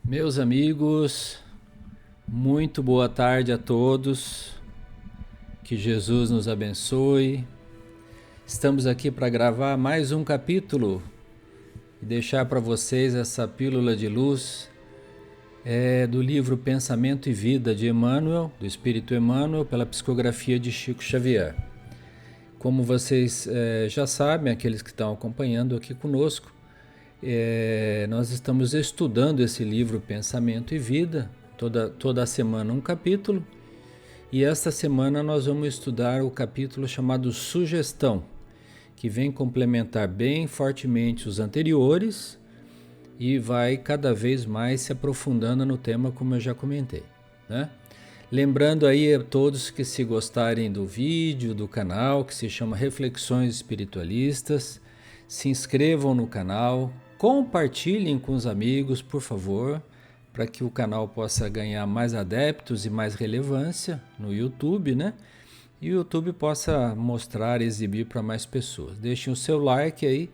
Meus amigos, muito boa tarde a todos. Que Jesus nos abençoe. Estamos aqui para gravar mais um capítulo e deixar para vocês essa pílula de luz do livro Pensamento e Vida de Emmanuel, do Espírito Emmanuel, pela psicografia de Chico Xavier. Como vocês já sabem, aqueles que estão acompanhando aqui conosco, nós estamos estudando esse livro Pensamento e Vida, toda semana um capítulo, e esta semana nós vamos estudar o capítulo chamado Sugestão, que vem complementar bem fortemente os anteriores e vai cada vez mais se aprofundando no tema, como eu já comentei, né? Lembrando aí a todos que, se gostarem do vídeo, do canal, que se chama Reflexões Espiritualistas, se inscrevam no canal, compartilhem com os amigos, por favor, para que o canal possa ganhar mais adeptos e mais relevância no YouTube, né? E o YouTube possa mostrar, exibir para mais pessoas. Deixem o seu like aí,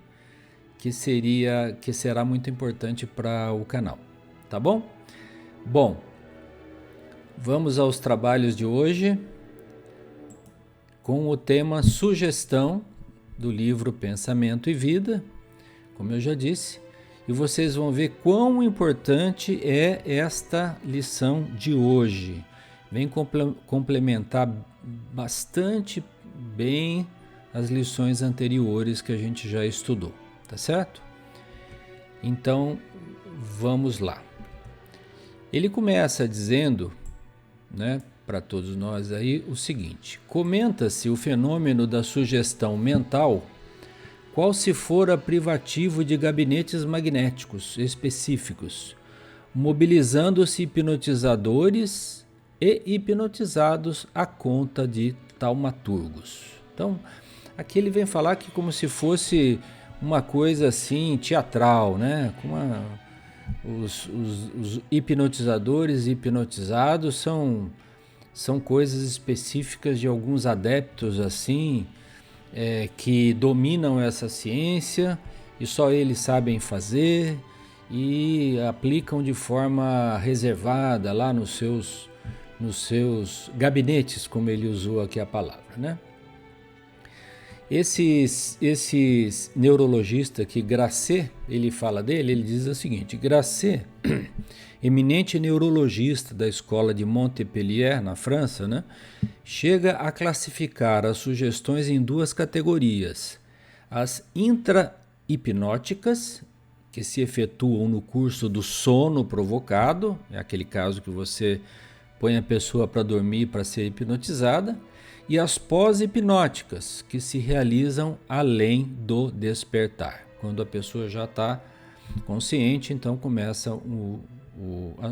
que será muito importante para o canal, tá bom? Bom, vamos aos trabalhos de hoje com o tema Sugestão do livro Pensamento e Vida, como eu já disse, e vocês vão ver quão importante é esta lição de hoje. Vem complementar bastante bem as lições anteriores que a gente já estudou, tá certo? Então, vamos lá. Ele começa dizendo, né, para todos nós aí, o seguinte: comenta-se o fenômeno da sugestão mental, qual se fora privativo de gabinetes magnéticos específicos, mobilizando-se hipnotizadores e hipnotizados à conta de taumaturgos. Então, aqui ele vem falar que como se fosse uma coisa assim teatral, né? Os hipnotizadores e hipnotizados são coisas específicas de alguns adeptos assim, que dominam essa ciência e só eles sabem fazer e aplicam de forma reservada lá nos seus gabinetes, como ele usou aqui a palavra, né? Esse neurologista que Grasset, ele fala dele, ele diz o seguinte: Grasset, eminente neurologista da escola de Montpellier, na França, né, chega a classificar as sugestões em duas categorias: as intra-hipnóticas, que se efetuam no curso do sono provocado, é aquele caso que você põe a pessoa para dormir para ser hipnotizada, e as pós-hipnóticas, que se realizam além do despertar. Quando a pessoa já está consciente, então começam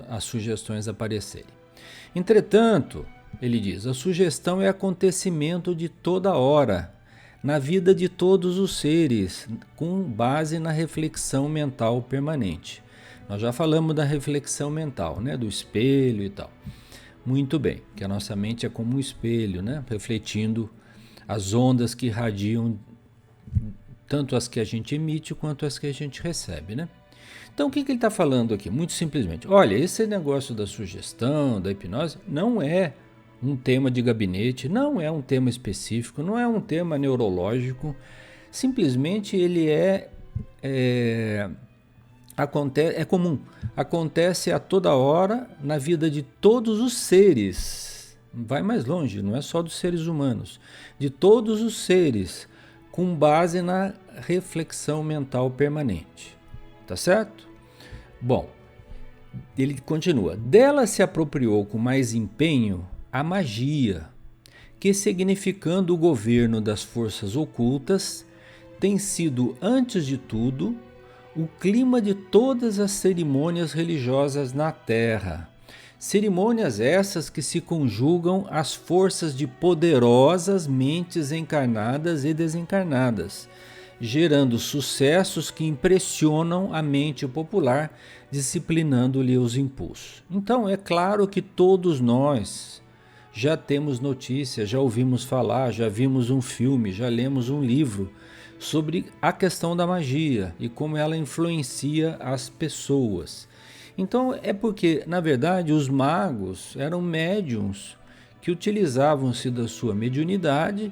as sugestões a aparecerem. Entretanto, ele diz, a sugestão é acontecimento de toda hora, na vida de todos os seres, com base na reflexão mental permanente. Nós já falamos da reflexão mental, né, do espelho e tal. Muito bem, que a nossa mente é como um espelho, né? Refletindo as ondas que irradiam, tanto as que a gente emite quanto as que a gente recebe, né? Então, o que ele está falando aqui? Muito simplesmente, olha, esse negócio da sugestão, da hipnose, não é um tema de gabinete, não é um tema específico, não é um tema neurológico, simplesmente ele é comum, acontece a toda hora na vida de todos os seres, vai mais longe, não é só dos seres humanos, de todos os seres, com base na reflexão mental permanente, tá certo? Bom, ele continua, dela se apropriou com mais empenho a magia, que significando o governo das forças ocultas, tem sido antes de tudo o clima de todas as cerimônias religiosas na Terra. Cerimônias essas que se conjugam às forças de poderosas mentes encarnadas e desencarnadas, gerando sucessos que impressionam a mente popular, disciplinando-lhe os impulsos. Então, é claro que todos nós já temos notícias, já ouvimos falar, já vimos um filme, já lemos um livro sobre a questão da magia e como ela influencia as pessoas. Então é porque, na verdade, os magos eram médiums que utilizavam-se da sua mediunidade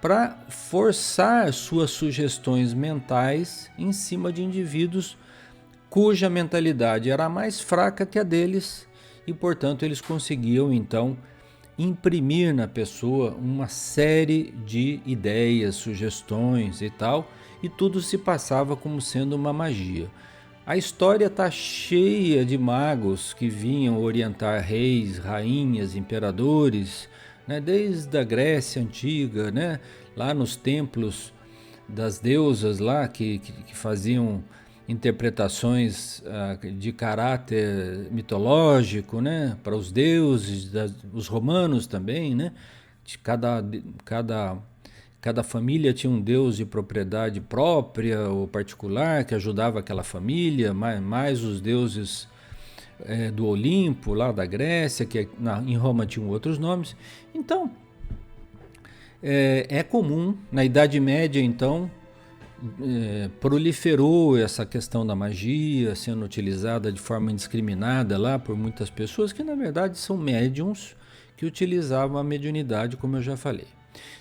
para forçar suas sugestões mentais em cima de indivíduos cuja mentalidade era mais fraca que a deles e, portanto, eles conseguiam então imprimir na pessoa uma série de ideias, sugestões e tal, e tudo se passava como sendo uma magia. A história está cheia de magos que vinham orientar reis, rainhas, imperadores, né, desde a Grécia Antiga, né, lá nos templos das deusas lá que faziam interpretações de caráter mitológico, né, para os deuses, os romanos também, né, de cada família tinha um deus de propriedade própria ou particular que ajudava aquela família, mais os deuses do Olimpo, lá da Grécia, que em Roma tinham outros nomes. Então, é comum, na Idade Média, então, proliferou essa questão da magia sendo utilizada de forma indiscriminada lá por muitas pessoas que, na verdade, são médiums que utilizavam a mediunidade, como eu já falei.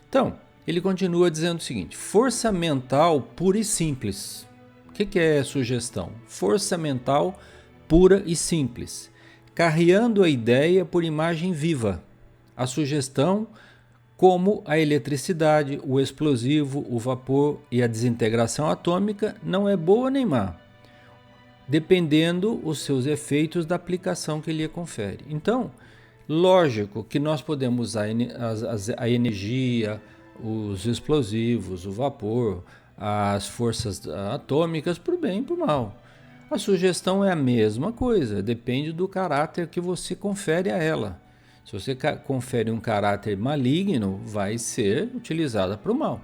Então, ele continua dizendo o seguinte: força mental pura e simples. O que é sugestão? Força mental pura e simples, carreando a ideia por imagem viva. A sugestão, como a eletricidade, o explosivo, o vapor e a desintegração atômica, não é boa nem má, dependendo os seus efeitos da aplicação que lhe confere. Então, lógico que nós podemos usar a energia, os explosivos, o vapor, as forças atômicas para o bem e para o mal. A sugestão é a mesma coisa, depende do caráter que você confere a ela. Se você confere um caráter maligno, vai ser utilizada para o mal.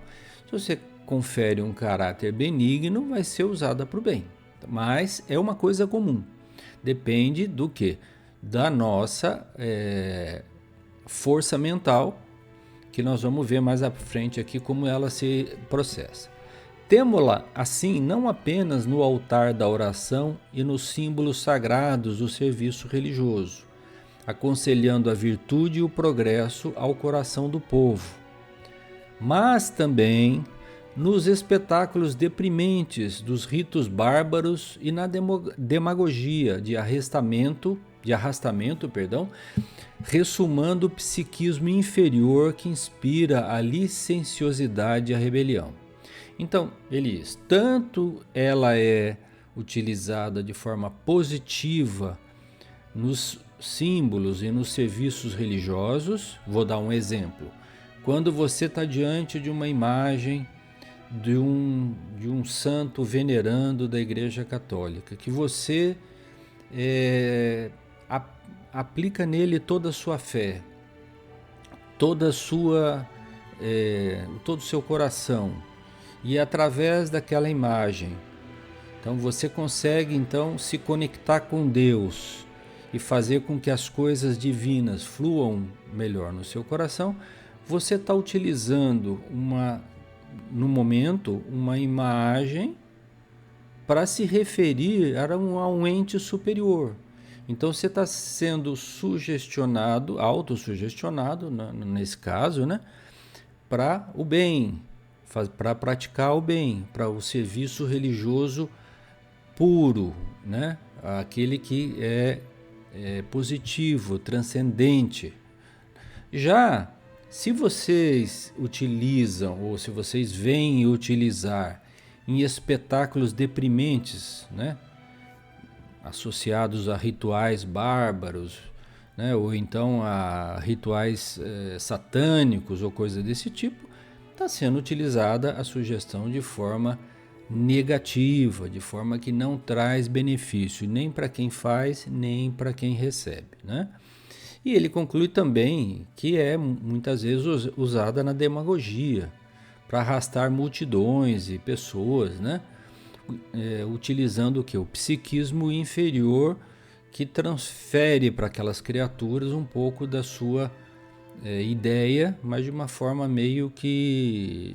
Se você confere um caráter benigno, vai ser usada para o bem. Mas é uma coisa comum. Depende do quê? Da nossa força mental, que nós vamos ver mais à frente aqui como ela se processa. Temo-la assim não apenas no altar da oração e nos símbolos sagrados do serviço religioso, aconselhando a virtude e o progresso ao coração do povo, mas também nos espetáculos deprimentes dos ritos bárbaros e na demagogia de arrastamento, ressumando o psiquismo inferior que inspira a licenciosidade e a rebelião. Então, ele diz, tanto ela é utilizada de forma positiva nos símbolos e nos serviços religiosos. Vou dar um exemplo. Quando você está diante de uma imagem de um santo venerando da Igreja Católica, que você aplica nele toda a sua fé, todo o seu coração, e através daquela imagem, então você consegue então se conectar com Deus e fazer com que as coisas divinas fluam melhor no seu coração. Você está utilizando no momento uma imagem para se referir a um ente superior. Então você está sendo sugestionado, autossugestionado, nesse caso, né, para o bem, para praticar o bem, para o serviço religioso puro, né, aquele que é positivo, transcendente. Já se vocês utilizam, ou se vocês veem utilizar em espetáculos deprimentes, né, associados a rituais bárbaros, né, ou então a rituais satânicos ou coisa desse tipo, está sendo utilizada a sugestão de forma negativa, de forma que não traz benefício nem para quem faz, nem para quem recebe, né? E ele conclui também que é muitas vezes usada na demagogia, para arrastar multidões e pessoas, né? Utilizando o que? O psiquismo inferior, que transfere para aquelas criaturas um pouco da sua ideia, mas de uma forma meio que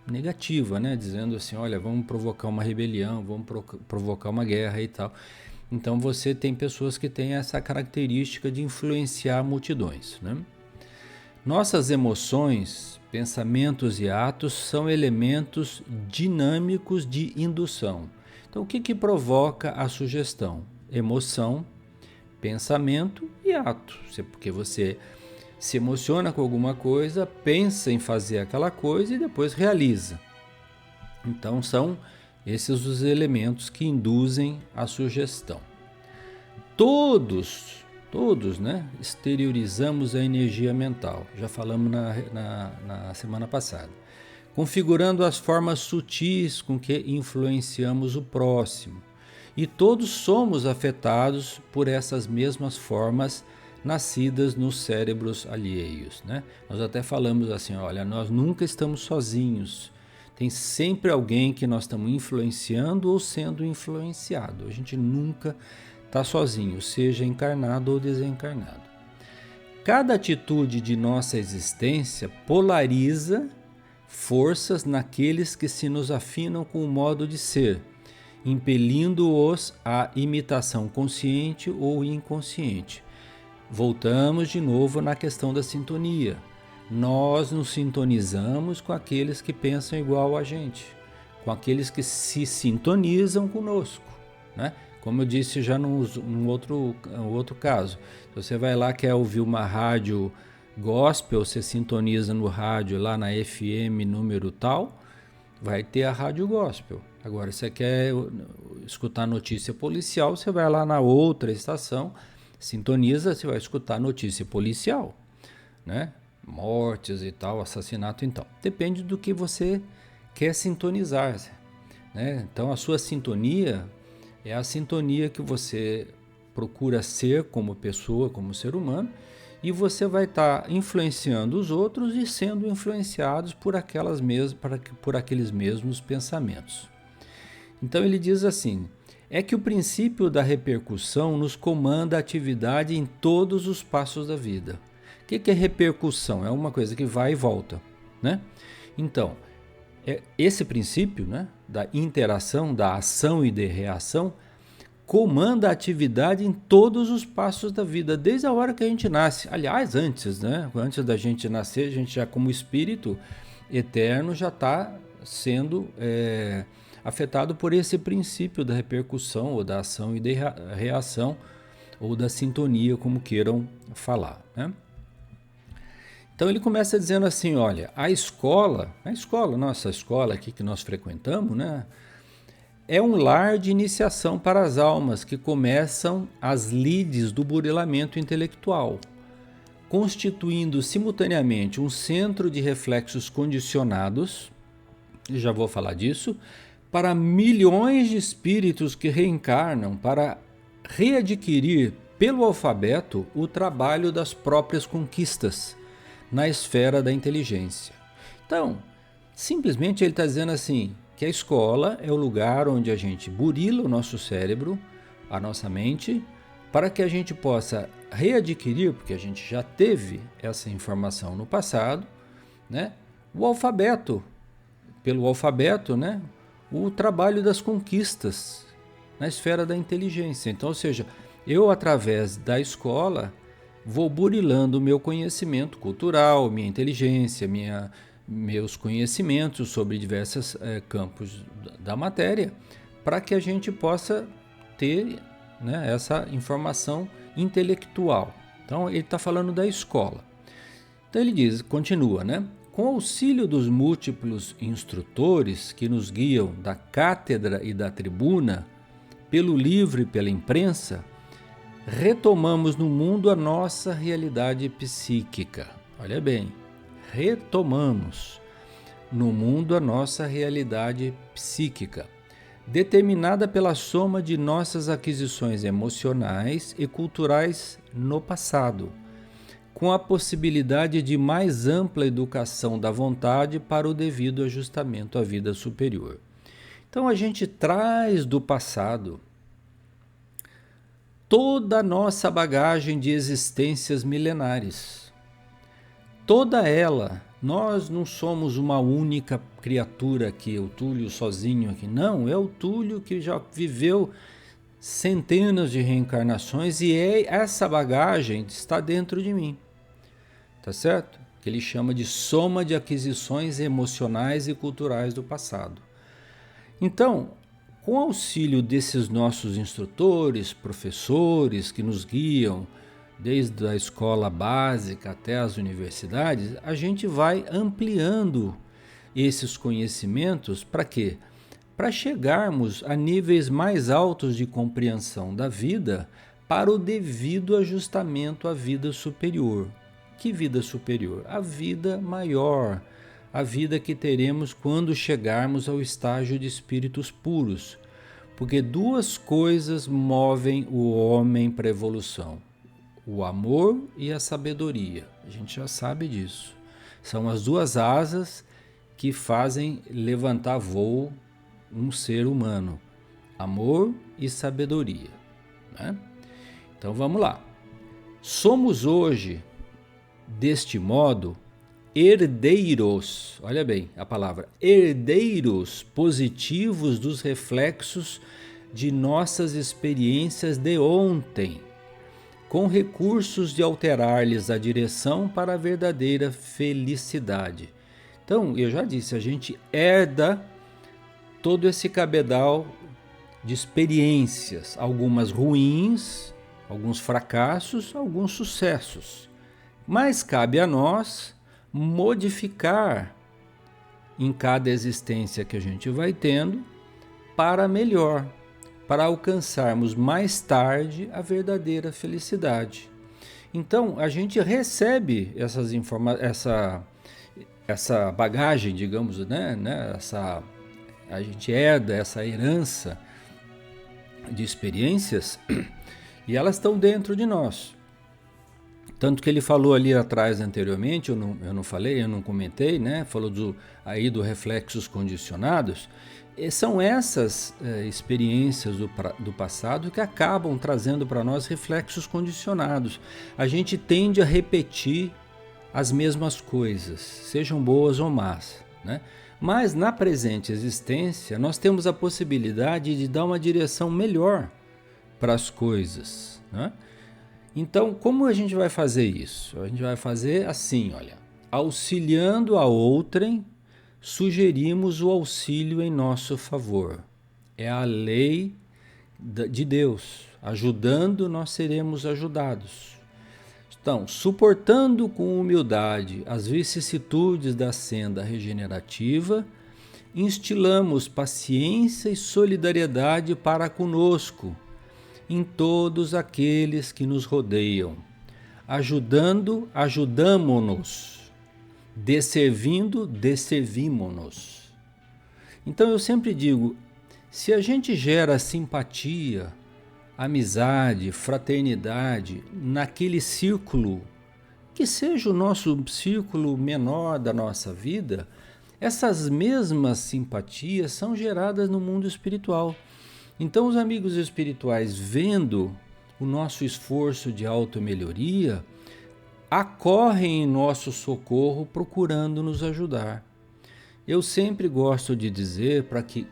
negativa, né? Dizendo assim, olha, vamos provocar uma rebelião, vamos provocar uma guerra e tal. Então você tem pessoas que têm essa característica de influenciar multidões, né? Nossas emoções, pensamentos e atos são elementos dinâmicos de indução. Então o que provoca a sugestão? Emoção, pensamento e ato. Porque você se emociona com alguma coisa, pensa em fazer aquela coisa e depois realiza. Então são esses os elementos que induzem a sugestão. Todos, né, exteriorizamos a energia mental. Já falamos na semana passada. Configurando as formas sutis com que influenciamos o próximo. E todos somos afetados por essas mesmas formas nascidas nos cérebros alheios, né? Nós até falamos assim, olha, nós nunca estamos sozinhos. Tem sempre alguém que nós estamos influenciando ou sendo influenciado. A gente nunca está sozinho, seja encarnado ou desencarnado. Cada atitude de nossa existência polariza forças naqueles que se nos afinam com o modo de ser, impelindo-os à imitação consciente ou inconsciente. Voltamos de novo na questão da sintonia. Nós nos sintonizamos com aqueles que pensam igual a gente, com aqueles que se sintonizam conosco, né? Como eu disse já num outro caso, você vai lá, quer ouvir uma rádio gospel, você sintoniza no rádio lá na FM número tal, vai ter a rádio gospel. Agora, você quer escutar notícia policial, você vai lá na outra estação, sintoniza, você vai escutar notícia policial, né? Mortes e tal, assassinato, então. Depende do que você quer sintonizar, né? Então, a sua sintonia é a sintonia que você procura ser como pessoa, como ser humano, e você vai estar influenciando os outros e sendo influenciados por aqueles mesmos pensamentos. Então ele diz assim, é que o princípio da repercussão nos comanda a atividade em todos os passos da vida. O que é repercussão? É uma coisa que vai e volta, né? Então, esse princípio, né, da interação, da ação e de reação, comanda a atividade em todos os passos da vida, desde a hora que a gente nasce. Aliás, antes, né? Antes da gente nascer, a gente já como espírito eterno já está sendo afetado por esse princípio da repercussão, ou da ação e de reação, ou da sintonia, como queiram falar, né? Então ele começa dizendo assim, olha, a nossa escola aqui que nós frequentamos, né, é um lar de iniciação para as almas que começam as lides do burilamento intelectual, constituindo simultaneamente um centro de reflexos condicionados, e já vou falar disso, para milhões de espíritos que reencarnam para readquirir pelo alfabeto o trabalho das próprias conquistas na esfera da inteligência. Então, simplesmente ele está dizendo assim, que a escola é o lugar onde a gente burila o nosso cérebro, a nossa mente, para que a gente possa readquirir, porque a gente já teve essa informação no passado, né, o alfabeto, pelo alfabeto, né, o trabalho das conquistas na esfera da inteligência. Então, ou seja, eu através da escola vou burilando o meu conhecimento cultural, minha inteligência, meus conhecimentos sobre diversos campos da matéria, para que a gente possa ter, né, essa informação intelectual. Então ele está falando da escola. Então ele diz, continua, né? Com auxílio dos múltiplos instrutores que nos guiam da cátedra e da tribuna, pelo livro e pela imprensa, retomamos no mundo a nossa realidade psíquica. Olha bem, retomamos no mundo a nossa realidade psíquica, determinada pela soma de nossas aquisições emocionais e culturais no passado, com a possibilidade de mais ampla educação da vontade para o devido ajustamento à vida superior. Então a gente traz do passado toda a nossa bagagem de existências milenares. Toda ela. Nós não somos uma única criatura aqui, o Túlio sozinho aqui. Não, é o Túlio que já viveu centenas de reencarnações e essa bagagem está dentro de mim, tá certo? Que ele chama de soma de aquisições emocionais e culturais do passado. Então, com auxílio desses nossos instrutores, professores que nos guiam desde a escola básica até as universidades, a gente vai ampliando esses conhecimentos para quê? Para chegarmos a níveis mais altos de compreensão da vida para o devido ajustamento à vida superior. Que vida superior? A vida maior, a vida que teremos quando chegarmos ao estágio de espíritos puros. Porque duas coisas movem o homem para a evolução: o amor e a sabedoria. A gente já sabe disso. São as duas asas que fazem levantar voo um ser humano: amor e sabedoria, né? Então vamos lá. Somos hoje, deste modo, herdeiros, olha bem a palavra, herdeiros positivos dos reflexos de nossas experiências de ontem, com recursos de alterar-lhes a direção para a verdadeira felicidade. Então, eu já disse, a gente herda todo esse cabedal de experiências, algumas ruins, alguns fracassos, alguns sucessos. Mas cabe a nós modificar em cada existência que a gente vai tendo para melhor, para alcançarmos mais tarde a verdadeira felicidade. Então, a gente recebe essa bagagem, digamos, né? A gente herda essa herança de experiências e elas estão dentro de nós. Tanto que ele falou ali atrás anteriormente, eu não falei, eu não comentei, né? Falou do reflexos condicionados. E são essas experiências do passado que acabam trazendo para nós reflexos condicionados. A gente tende a repetir as mesmas coisas, sejam boas ou más, né? Mas na presente existência nós temos a possibilidade de dar uma direção melhor para as coisas, né? Então, como a gente vai fazer isso? A gente vai fazer assim, olha, auxiliando a outrem, sugerimos o auxílio em nosso favor. É a lei de Deus. Ajudando, nós seremos ajudados. Então, suportando com humildade as vicissitudes da senda regenerativa, instilamos paciência e solidariedade para conosco, em todos aqueles que nos rodeiam. Ajudando, ajudamo-nos. Desservindo, desservimo-nos. Então eu sempre digo, se a gente gera simpatia, amizade, fraternidade naquele círculo, que seja o nosso círculo menor da nossa vida, essas mesmas simpatias são geradas no mundo espiritual. Então os amigos espirituais, vendo o nosso esforço de automelhoria, acorrem em nosso socorro procurando nos ajudar. Eu sempre gosto de dizer, para que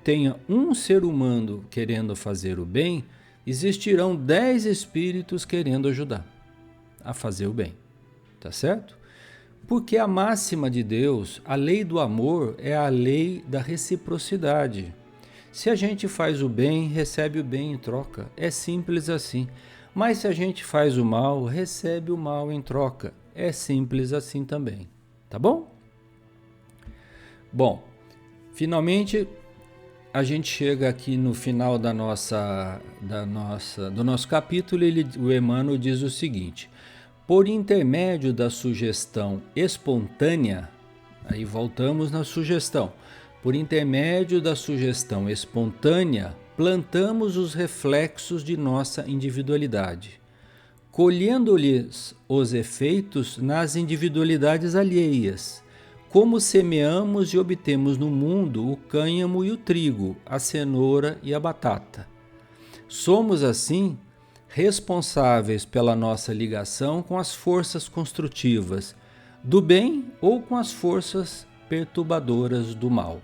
tenha um ser humano querendo fazer o bem, existirão 10 espíritos querendo ajudar a fazer o bem, tá certo? Porque a máxima de Deus, a lei do amor, é a lei da reciprocidade. Se a gente faz o bem, recebe o bem em troca. É simples assim. Mas se a gente faz o mal, recebe o mal em troca. É simples assim também. Tá bom? Bom, finalmente a gente chega aqui no final do nosso capítulo. O Emmanuel diz o seguinte: por intermédio da sugestão espontânea, aí voltamos na sugestão. Por intermédio da sugestão espontânea, plantamos os reflexos de nossa individualidade, colhendo-lhes os efeitos nas individualidades alheias, como semeamos e obtemos no mundo o cânhamo e o trigo, a cenoura e a batata. Somos, assim, responsáveis pela nossa ligação com as forças construtivas do bem ou com as forças perturbadoras do mal.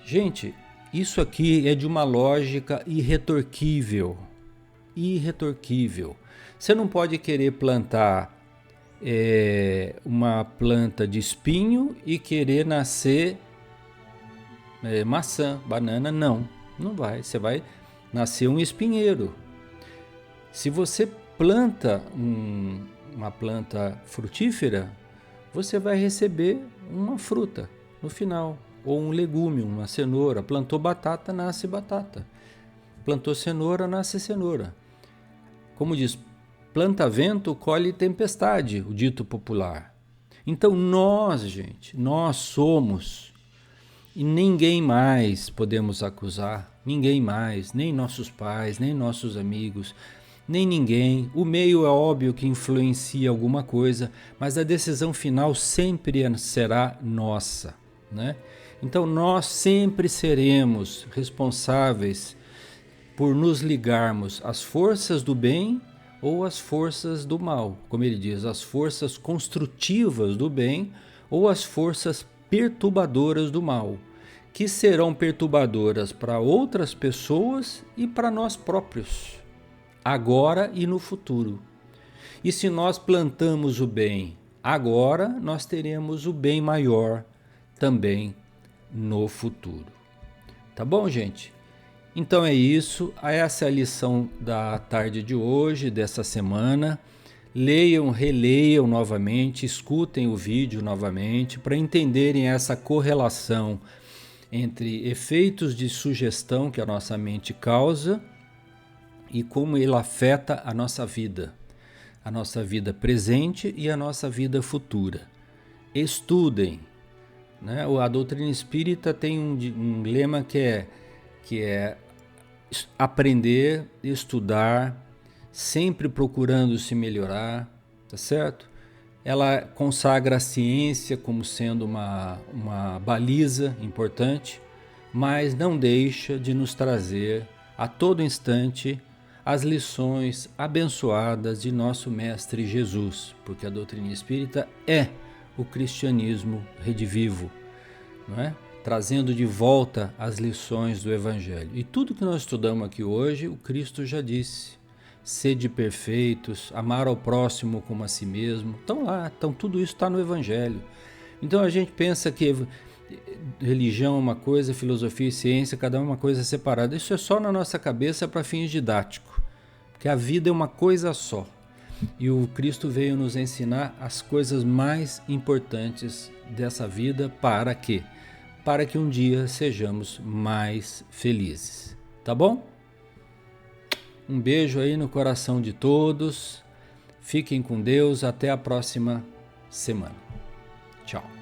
Gente, Isso aqui é de uma lógica irretorquível. Irretorquível. Você não pode querer plantar uma planta de espinho e querer nascer maçã, banana, não. Não vai. Você vai nascer um espinheiro. Se você planta uma planta frutífera, você vai receber uma fruta no final. Ou um legume, uma cenoura. Plantou batata, nasce batata. Plantou cenoura, nasce cenoura. Como diz, planta vento, colhe tempestade, o dito popular. Então nós, gente, nós somos, e ninguém mais podemos acusar, ninguém mais, nem nossos pais, nem nossos amigos, nem ninguém. O meio é óbvio que influencia alguma coisa, mas a decisão final sempre será nossa, né? Então nós sempre seremos responsáveis por nos ligarmos às forças do bem ou às forças do mal, como ele diz, as forças construtivas do bem ou as forças perturbadoras do mal, que serão perturbadoras para outras pessoas e para nós próprios, agora e no futuro. E se nós plantamos o bem agora, nós teremos o bem maior também no futuro. Tá bom, gente? Então é isso, essa é a lição da tarde de hoje, dessa semana. Leiam, releiam novamente, escutem o vídeo novamente para entenderem essa correlação entre efeitos de sugestão que a nossa mente causa e como ele afeta a nossa vida presente e a nossa vida futura. Estudem, né? A doutrina espírita tem um lema que é aprender, estudar, sempre procurando se melhorar, tá certo? Ela consagra a ciência como sendo uma baliza importante, mas não deixa de nos trazer a todo instante as lições abençoadas de nosso Mestre Jesus, porque a doutrina espírita é o cristianismo redivivo, não é? Trazendo de volta as lições do Evangelho. E tudo que nós estudamos aqui hoje, o Cristo já disse. Sede perfeitos, amar ao próximo como a si mesmo. Estão lá, tudo isso está no Evangelho. Então a gente pensa que religião é uma coisa, filosofia e ciência, cada uma coisa separada. Isso é só na nossa cabeça para fins didáticos. Porque a vida é uma coisa só. E o Cristo veio nos ensinar as coisas mais importantes dessa vida para quê? Para que um dia sejamos mais felizes. Tá bom? Um beijo aí no coração de todos. Fiquem com Deus. Até a próxima semana. Tchau.